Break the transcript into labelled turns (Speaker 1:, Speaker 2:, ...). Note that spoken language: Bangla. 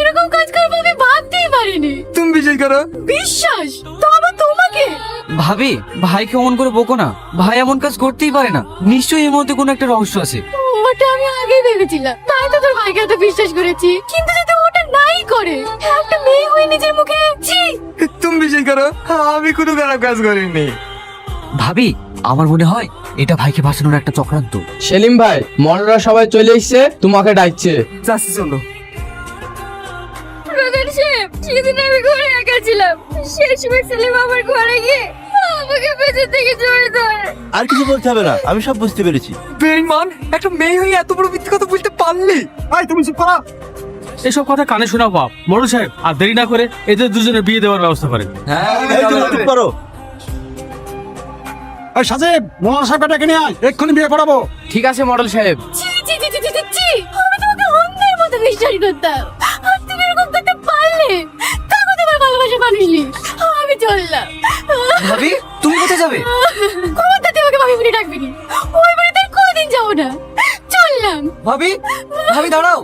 Speaker 1: এরকম কাজ করবো আমি ভাবতেই পারিনি।
Speaker 2: তুমি বিশ্বাস করো?
Speaker 1: বিশ্বাস তো আবার তোমাকে?
Speaker 3: ভাবি, ভাইকে অমন করে বকো না। ভাই এমন কাজ করতেই পারে না। নিশ্চয়ই এর মধ্যে কোনো একটা রহস্য আছে।
Speaker 1: ওটা আমি আগেই ভেবেছিলাম, তাই তো তোর ভাইকে এত বিশ্বাস করেছি। কিন্তু যদি ওটা নাই করে, একটা মেয়ে হয়ে নিজের মুখে ছি।
Speaker 2: তুমি বিশ্বাস করো, আমি কোনো খারাপ কাজ করিনি।
Speaker 3: ভাবি, আমার মনে হয় এটা ভাইকে বাঁচানোর একটা চক্রান্ত।
Speaker 4: সেলিম ভাই, মনরা সবাই চলে এসেছে, তোমাকে ডাকছে।
Speaker 2: চাচ্ছি চলো।
Speaker 1: প্রধান সাহেব, সেদিন আমি ঘরে একা ছিলাম, সেই সময় সেলিম আমার ঘরে গিয়ে আমাকে পেছন থেকে জড়িয়ে ধরে।
Speaker 5: আর কিছু বলতে হবে না, আমি সব বুঝতে পেরেছি।
Speaker 2: বেঈমান, একটা মেয়ে হয়ে এত বড় মিথ্যে কথা বলতে পারলি?
Speaker 6: এই তুমি চুপ করো। এসব কথা কানে শোনাও বাপ। বড় সাহেব, আর দেরি না করে এদের দুজনের বিয়ে দেওয়ার ব্যবস্থা করেন।
Speaker 5: এই তুমি চুপ করো।
Speaker 6: এই সাজেব, মোহন সাহেবকে ডেকে নিয়ে আয়, এক্ষুনি বিয়ে পড়াবো।
Speaker 4: ঠিক আছে মডেল সাহেব।
Speaker 1: ছি ছি ছি ছি ছি ছি, আমি তোমাকে অন্যের মতো বিশ্বাস করতাম, আর তুমি এরকম করতে পারলে? কাকু তোমার ভালোবাসা মানুষই। আমি চললাম।
Speaker 3: ভাবি, তুমি কোথায় যাবে?
Speaker 1: কোথা থেকে আমাকে ভাবি বলে ডাকবি? ওই বাড়িতে আর কোনোদিন যাবো না। চললাম।
Speaker 3: ভাবি, ভাবি দাঁড়াও।